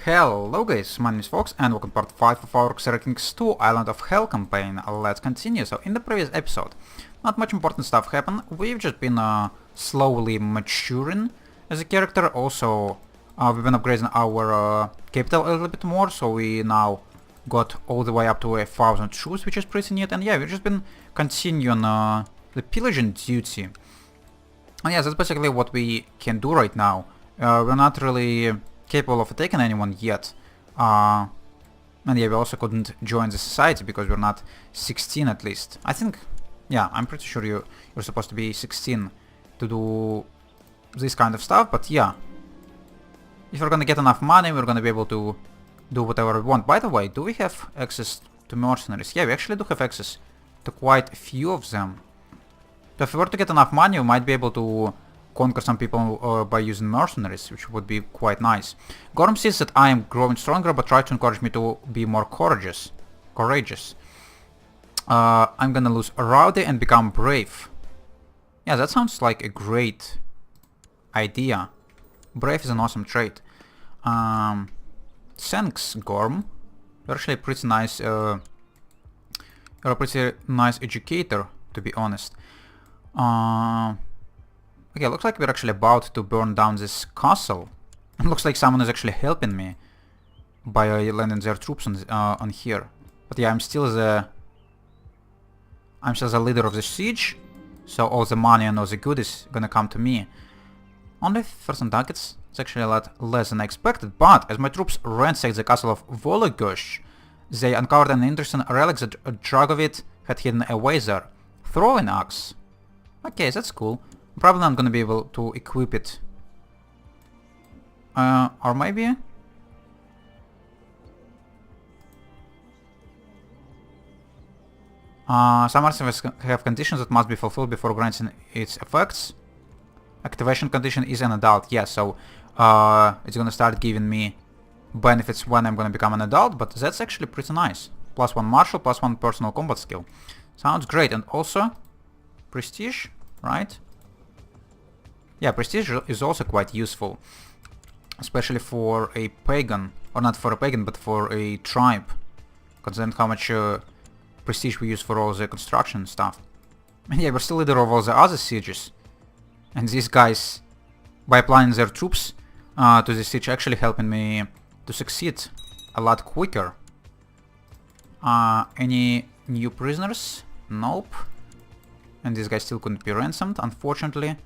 Hello guys, my name is Fox and welcome to part 5 of our Crusader Kings 2 Island of Hell campaign. Let's continue. So in the previous episode, not much important stuff happened. We've just been slowly maturing as a character. Also, we've been upgrading our capital a little bit more, so we now got all the way up to 1,000 troops, which is pretty neat. And yeah, we've just been continuing the pillaging duty. And yeah, that's basically what we can do right now. We're not really capable of attacking anyone yet. And yeah, we also couldn't join the society because we're not 16 at least. I think, yeah, I'm pretty sure you're supposed to be 16 to do this kind of stuff, but yeah. If we're gonna get enough money, we're gonna be able to do whatever we want. By the way, do we have access to mercenaries? Yeah, we actually do have access to quite a few of them. So if we were to get enough money, we might be able to conquer some people by using mercenaries, which would be quite nice. Gorm says that I am growing stronger, but try to encourage me to be more courageous. I'm gonna lose rowdy and become brave. Yeah, that sounds like a great idea. Brave is an awesome trait. Thanks, Gorm. You're actually a pretty nice. You're a pretty nice educator, to be honest. Okay, looks like we're actually about to burn down this castle. It looks like someone is actually helping me by landing their troops on here. But yeah, I'm still the leader of the siege, so all the money and all the good is gonna come to me. Only 1,000 ducats. It's actually a lot less than I expected. But as my troops ransacked the castle of Vologosh, they uncovered an interesting relic that Dragovit had hidden away there. Throwing axe. Okay, that's cool. Probably not gonna be able to equip it. Or maybe? Some artifacts have conditions that must be fulfilled before granting its effects. Activation condition is an adult, yeah, so it's gonna start giving me benefits when I'm gonna become an adult, but that's actually pretty nice. +1 martial, +1 personal combat skill. Sounds great, and also prestige, right? Yeah, prestige is also quite useful, especially for a pagan, or not for a pagan, but for a tribe, considering how much prestige we use for all the construction stuff. And yeah, we're still leader of all the other sieges, and these guys, by applying their troops to the siege, actually helping me to succeed a lot quicker. Any new prisoners? Nope. And these guys still couldn't be ransomed, unfortunately.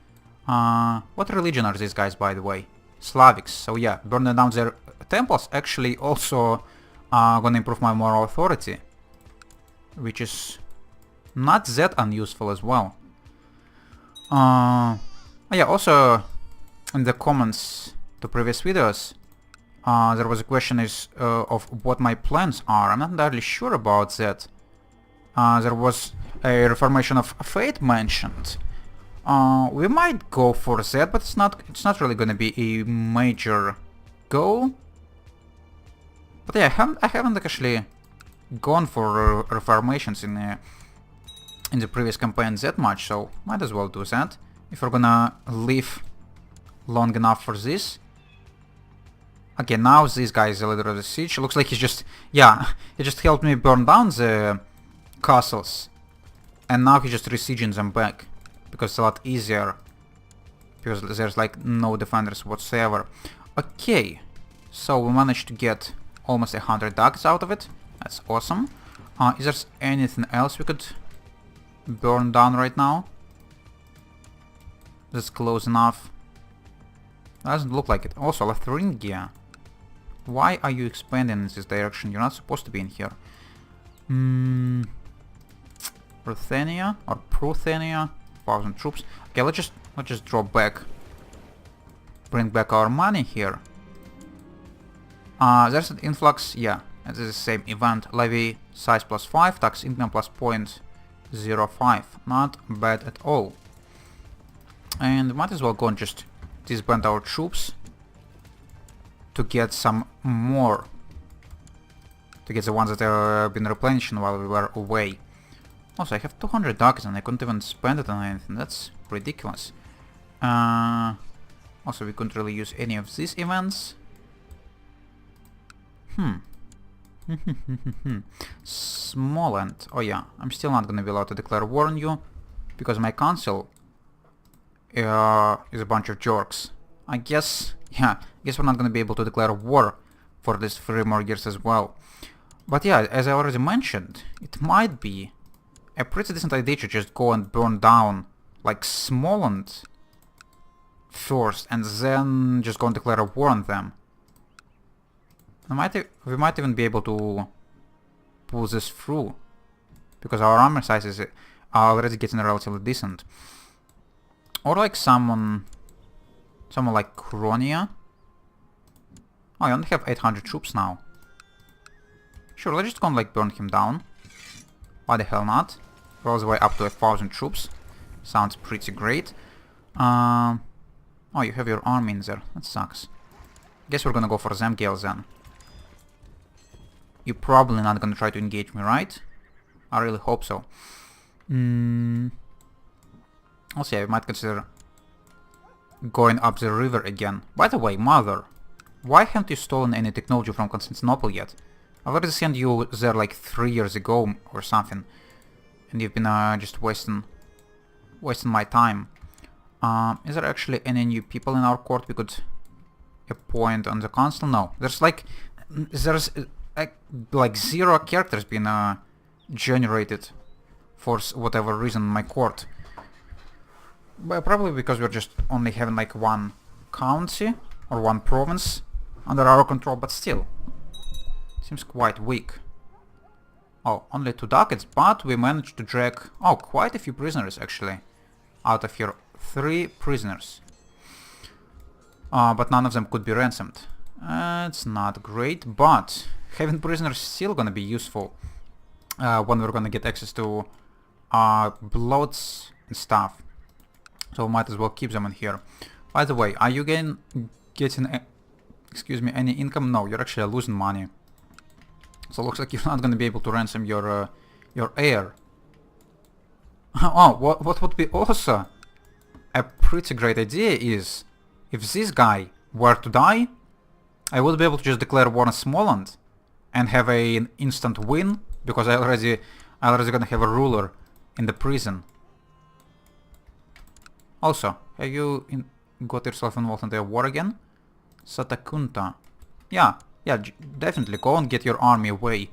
What religion are these guys, by the way? Slavics. So yeah, burning down their temples actually also gonna improve my moral authority, which is not that unuseful as well. Yeah, also in the comments to previous videos, there was a question of what my plans are. I'm not entirely sure about that. There was a reformation of Fate mentioned. We might go for that, but it's not really gonna be a major goal. But yeah, I haven't actually gone for reformations in the previous campaign that much, so might as well do that if we're gonna live long enough for this. Okay, now this guy is the leader of the siege. Looks like he just helped me burn down the castles, and now he's just resieging them back. Because it's a lot easier, because there's like no defenders whatsoever. Okay, so we managed to get almost 100 ducats out of it. That's awesome. Is there anything else we could burn down right now? That's close enough. Doesn't look like it. Also, Lotharingia. Why are you expanding in this direction? You're not supposed to be in here. Ruthenia or Pruthenia. 1,000 troops. Okay, let's just drop back. Bring back our money here. There's an influx. Yeah, it's the same event. Levy size +5, tax income +0.05. Not bad at all. And might as well go and just disband our troops to get some more. To get the ones that have been replenishing while we were away. Also, I have 200 ducats and I couldn't even spend it on anything. That's ridiculous. Also, we couldn't really use any of these events. Smolensk. Oh yeah, I'm still not gonna be allowed to declare war on you, because my council is a bunch of jerks. I guess we're not gonna be able to declare war for these 3 more years as well. But yeah, as I already mentioned, it might be a pretty decent idea to just go and burn down, like, Smolensk first, and then just go and declare a war on them. We might even be able to pull this through, because our armor sizes are already getting relatively decent. Or like someone like Kronia. Oh, I only have 800 troops now. Sure, let's just go and like burn him down. Why the hell not? All the way up to 1,000 troops. Sounds pretty great. Oh, you have your army in there. That sucks. Guess we're gonna go for Zemgale then. You're probably not gonna try to engage me, right? I really hope so. Also, yeah, we might consider going up the river again. By the way, Mother, why haven't you stolen any technology from Constantinople yet? I've already sent you there like 3 years ago or something, and you've been just wasting my time. Is there actually any new people in our court we could appoint on the council? No, there's like 0 characters being generated for whatever reason in my court. But probably because we're just only having like 1 county or 1 province under our control, but still. Seems quite weak. Oh, only 2 ducats, but we managed to drag, quite a few prisoners actually. Out of here, 3 prisoners. But none of them could be ransomed. It's not great, but having prisoners is still gonna be useful when we're gonna get access to bloats and stuff. So we might as well keep them in here. By the way, are you getting any income? No, you're actually losing money. So it looks like you're not gonna be able to ransom your heir. Oh, what would be also a pretty great idea is, if this guy were to die, I would be able to just declare war on Smolensk and have an instant win, because I already gonna have a ruler in the prison. Also, have you got yourself involved in the war again? Satakunta. Yeah, definitely go and get your army away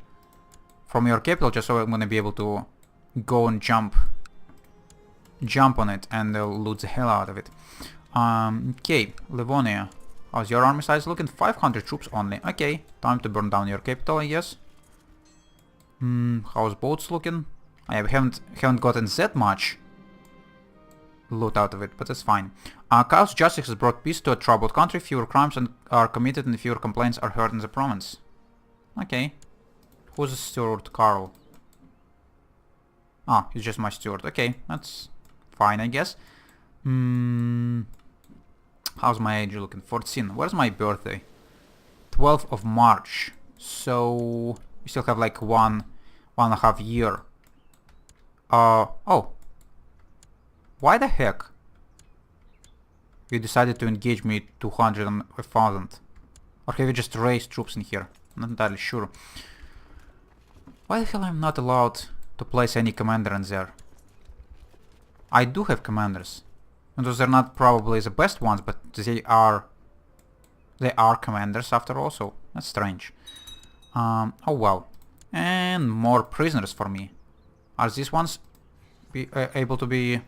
from your capital, just so I'm gonna be able to go and jump on it and loot the hell out of it. Okay, Livonia. How's your army size looking? 500 troops only. Okay, time to burn down your capital, I guess. How's boats looking? We haven't gotten that much loot out of it, but that's fine. Chaos Justice has brought peace to a troubled country. Fewer crimes are committed and fewer complaints are heard in the province. Okay. Who's the steward? Carl. He's just my steward. Okay, that's fine, I guess. How's my age looking? 14. Where's my birthday? 12th of March. So we still have like 1.5 year. Oh. Why the heck you decided to engage me 200 and 1,000? Or have you just raised troops in here? I'm not entirely sure. Why the hell I'm not allowed to place any commander in there? I do have commanders. And those are not probably the best ones, but they are commanders after all, so that's strange. Oh well. And more prisoners for me. Are these ones able to be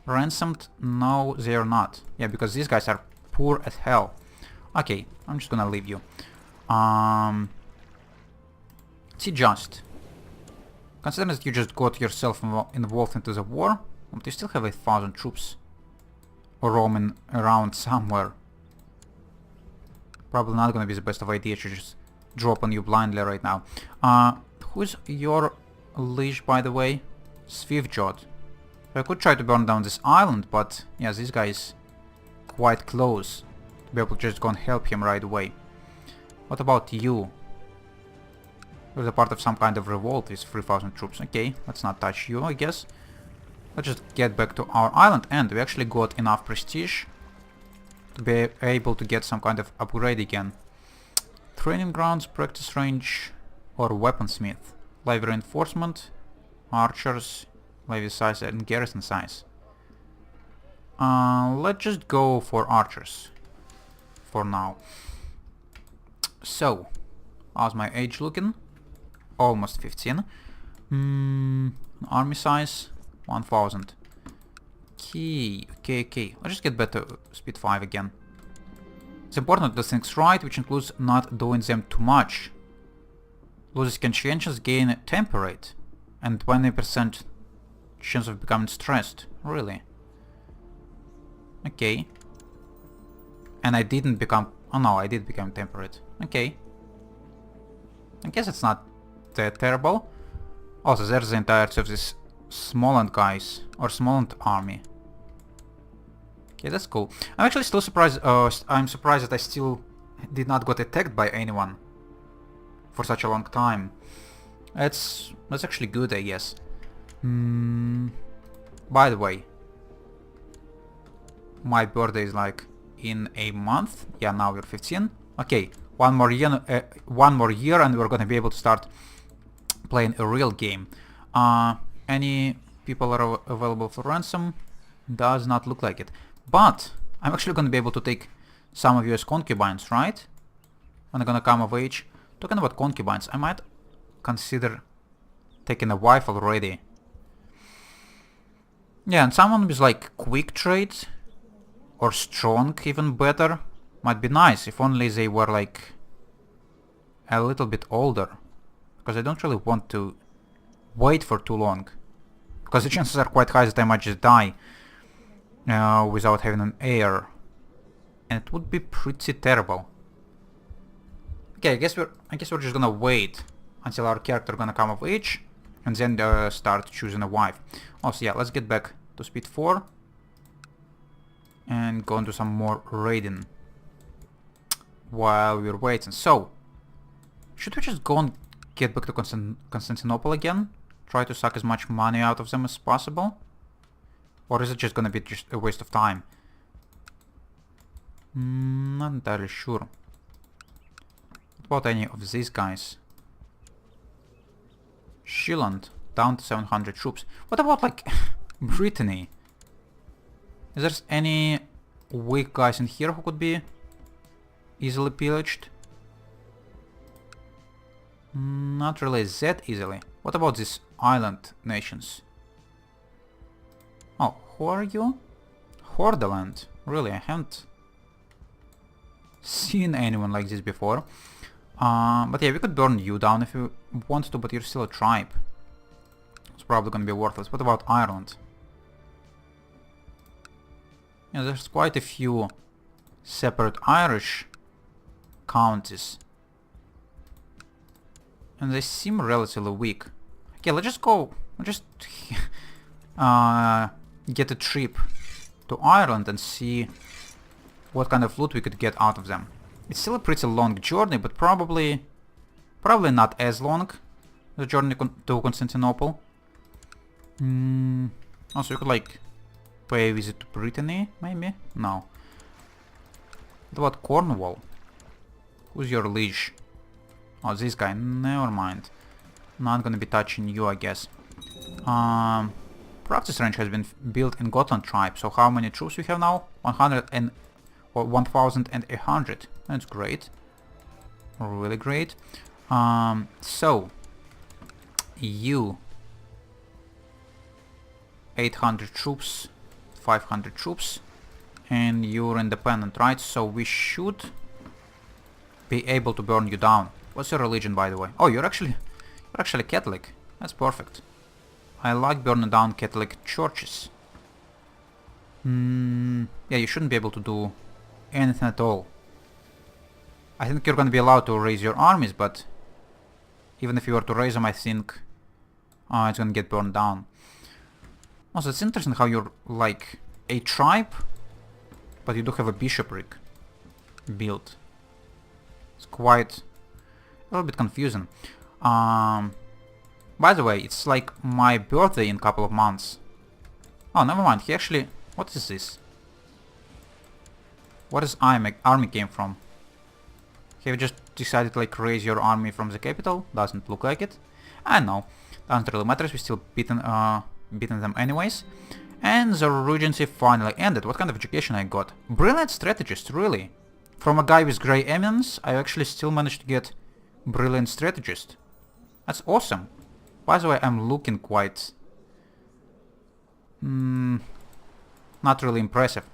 ransomed? No, they are not. Yeah, because these guys are poor as hell. Okay, I'm just gonna leave you. See, just considering that you just got yourself involved into the war, but you still have 1,000 troops roaming around somewhere. Probably not gonna be the best of idea to just drop on you blindly right now. Who's your liege, by the way? Swiftjot. I could try to burn down this island, but yeah, this guy is quite close to be able to just go and help him right away. What about you? You're a part of some kind of revolt with 3,000 troops. Okay, let's not touch you, I guess. Let's just get back to our island, and we actually got enough prestige to be able to get some kind of upgrade again. training grounds, practice range, or weaponsmith. Live reinforcement, archers, levy size and garrison size. Let's just go for archers for now. So, how's my age looking? Almost 15. Army size 1000. Okay. Let's just get back to speed 5 again. It's important to do things right, which includes not doing them too much. Losers conscientious gain temperate and 20% chance of becoming stressed. Really? Okay. And I didn't become... Oh no, I did become temperate. Okay. I guess it's not that terrible. Also, there's the entirety of this Smolensk guys, or Smolensk army. Okay, that's cool. I'm actually still surprised, I'm surprised that I still did not got attacked by anyone for such a long time. That's actually good, I guess. By the way, my birthday is like in a month. Yeah, now we're 15. Okay, one more year and we're gonna be able to start playing a real game. Any people are available for ransom? Does not look like it. But I'm actually gonna be able to take some of you as concubines, right? When I'm gonna come of age. Talking about concubines, I might consider taking a wife already. Yeah, and someone with like quick trade or strong, even better, might be nice if only they were like a little bit older. Because I don't really want to wait for too long. Because the chances are quite high that I might just die without having an heir. And it would be pretty terrible. Okay, I guess we're just gonna wait until our character gonna come of age and then start choosing a wife. Also, yeah, let's get back to speed 4 and go into some more raiding while we're waiting. So, should we just go and get back to Constantinople again? Try to suck as much money out of them as possible? Or is it just gonna be just a waste of time? Not entirely sure. What about any of these guys? Schieland, down to 700 troops. What about like Brittany? Is there any weak guys in here who could be easily pillaged? Not really that easily. What about these island nations? Oh, who are you? Hordaland. Really, I haven't seen anyone like this before. But yeah, we could burn you down if you want to, but you're still a tribe. It's probably gonna be worthless. What about Ireland? Yeah, there's quite a few separate Irish counties. And they seem relatively weak. Okay, let's just go... Let's just get a trip to Ireland and see what kind of loot we could get out of them. It's still a pretty long journey, but probably not as long, the journey to Constantinople. Also, you could like pay a visit to Brittany, maybe? No. What about Cornwall? Who's your liege? Oh, this guy. Never mind. Not gonna be touching you, I guess. Practice range has been built in Gotland tribe. So how many troops we have now? 1,100. That's great. Really great. So you 800 troops, 500 troops, and you're independent, right? So we should be able to burn you down. What's your religion, by the way? Oh, you're actually Catholic. That's perfect. I like burning down Catholic churches. Yeah, you shouldn't be able to do anything at all. I think you're gonna be allowed to raise your armies, but even if you were to raise them, I think it's gonna get burned down. Also, it's interesting how you're like a tribe, but you do have a bishopric built. It's quite a little bit confusing. By the way, it's like my birthday in a couple of months. Oh, never mind. He actually... What is this? What is army came from? He just decided to like raise your army from the capital. Doesn't look like it. And no, doesn't really matter. We still beaten them anyways. And the regency finally ended. What kind of education I got? Brilliant strategist, really. From a guy with grey eminence, I actually still managed to get brilliant strategist. That's awesome. By the way, I'm looking quite... not really impressive.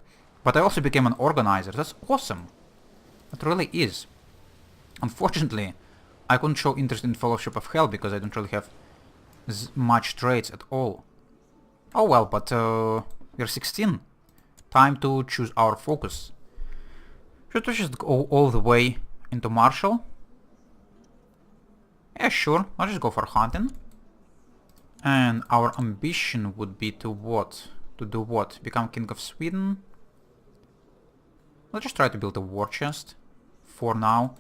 But I also became an organizer. That's awesome. That really is. Unfortunately, I couldn't show interest in Fellowship of Hel because I don't really have much traits at all. Oh well, but we're 16. Time to choose our focus. Should we just go all the way into martial? Yeah, sure. I'll just go for hunting. And our ambition would be to what? To do what? Become King of Sweden? Let's just try to build a war chest. For now.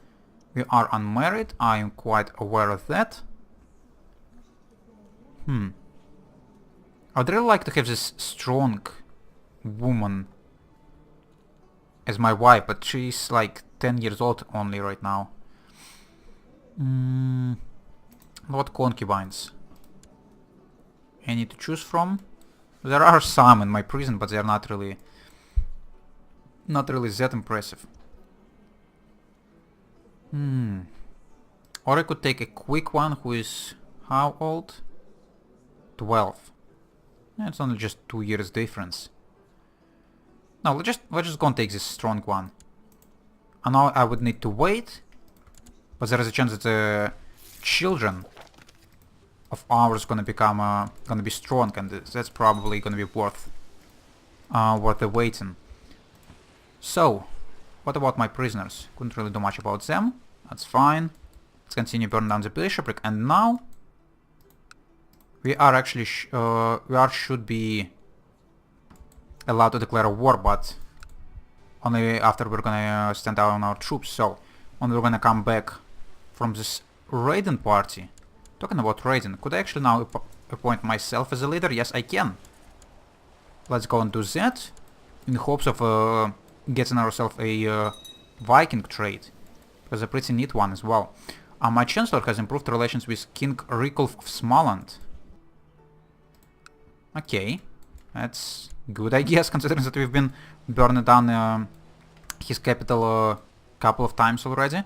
We are unmarried. I am quite aware of that. I'd really like to have this strong woman as my wife, but she's like 10 years old only right now. What concubines? Any to choose from? There are some in my prison, but they're not really that impressive. Or I could take a quick one who is how old? 12. It's only just 2 years difference. No, let's just go and take this strong one. I know I would need to wait, but there is a chance that the children of ours gonna be strong, and that's probably gonna be worth the waiting. So, what about my prisoners? Couldn't really do much about them. That's fine. Let's continue burning down the bishopric, and now we are actually should be allowed to declare a war, but only after we're gonna stand down our troops. So, when we're gonna come back from this raiding party. Talking about raiding, could I actually now appoint myself as a leader? Yes, I can. Let's go and do that in hopes of getting ourselves a Viking trait, because a pretty neat one as well. My chancellor has improved relations with King Rikulf of Smaland. Okay, that's good, I guess, considering that we've been burning down his capital a couple of times already.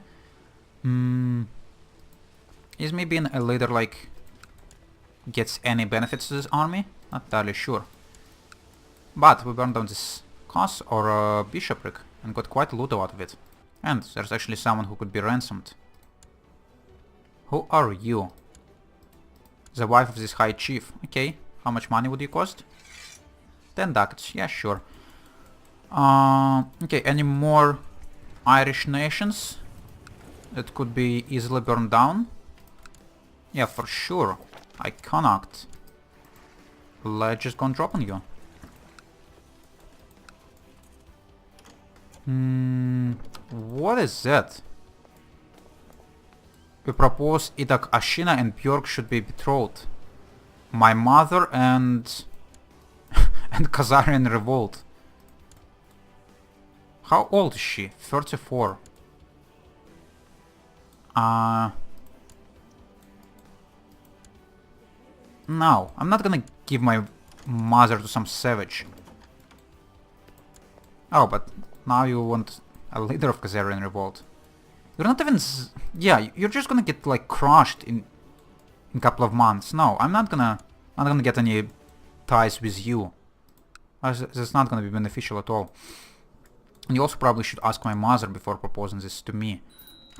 Is me being a leader like gets any benefits to this army? Not entirely sure. But we burned down this castle or bishopric and got quite a loot out of it. And there's actually someone who could be ransomed. Who are you? The wife of this high chief. Okay, how much money would you cost? 10 ducats, yeah, sure. Okay, any more Irish nations that could be easily burned down? Yeah, for sure. I cannot. Let's just go and drop on you. What is that? We propose Idak Ashina and Björk should be betrothed. My mother and... and Khazarian revolt. How old is she? 34. No, I'm not gonna give my mother to some savage. Oh, but now you want a leader of Khazarian revolt. You're not even... yeah, you're just gonna get like crushed in a couple of months. No, I'm not gonna get any ties with you. That's not gonna be beneficial at all. And you also probably should ask my mother before proposing this to me.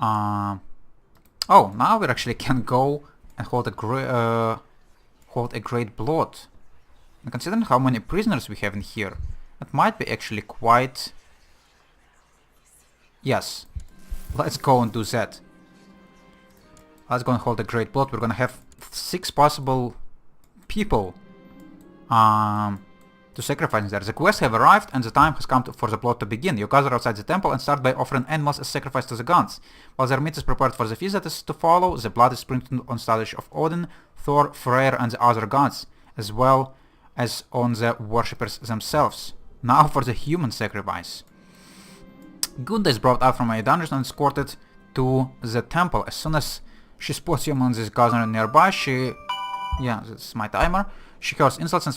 Oh, now we actually can go and hold a great blood. And considering how many prisoners we have in here, that might be actually quite... Yes, let's go and do that. Let's go and hold a great blood. We're gonna have 6 possible people to sacrifice there. The quests have arrived and the time has come for the plot to begin. You gather outside the temple and start by offering animals as sacrifice to the gods. While their meat is prepared for the feast that is to follow, the blood is sprinkled on statues of Odin, Thor, Freyr and the other gods, as well as on the worshippers themselves. Now for the human sacrifice. Gunda is brought out from a dungeon and escorted to the temple. As soon as she spots you among these Gotland nearby, she... Yeah, that's my timer. She hurls insults and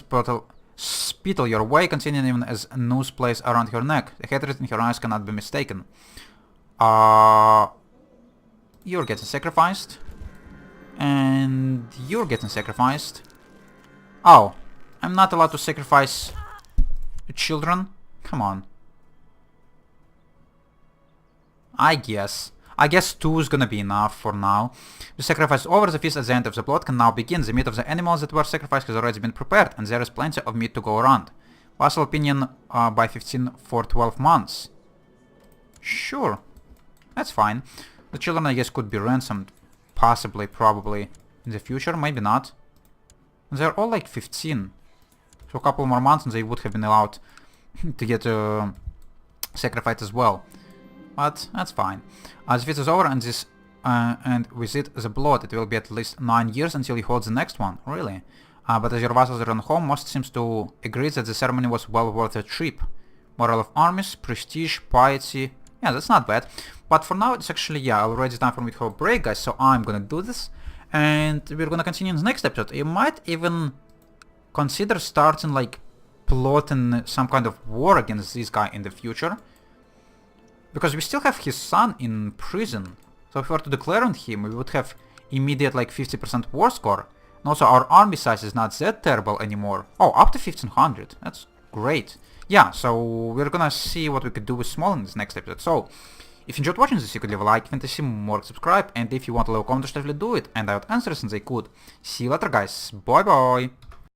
spittle your way, continuing even as a noose plays around her neck. The hatred in her eyes cannot be mistaken. You're getting sacrificed. And you're getting sacrificed. Oh, I'm not allowed to sacrifice children? Come on. I guess 2 is gonna be enough for now. The sacrifice over, the feast at the end of the blood can now begin. The meat of the animals that were sacrificed has already been prepared, and there is plenty of meat to go around. Vassal opinion by 15 for 12 months. Sure, that's fine. The children, I guess, could be ransomed. Possibly, probably, in the future, maybe not. They're all like 15. So a couple more months and they would have been allowed to get sacrificed as well. But that's fine. The feast is over and this and with it the blood. It will be at least 9 years until he holds the next one. Really? But as your vassals return home, most seems to agree that the ceremony was well worth the trip. Morale of armies, prestige, piety. Yeah, that's not bad. But for now it's actually, yeah, already time for me to have a break, guys. So I'm gonna do this. And we're gonna continue in the next episode. You might even consider starting like plotting some kind of war against this guy in the future. Because we still have his son in prison. So if we were to declare on him, we would have immediate like 50% war score. And also our army size is not that terrible anymore. Oh, up to 1500. That's great. Yeah, so we're gonna see what we could do with small in this next episode. So, if you enjoyed watching this, you could leave a like, if you want to see more, subscribe, and if you want a little comment, definitely do it, and I would answer since I could. See you later, guys. Bye bye.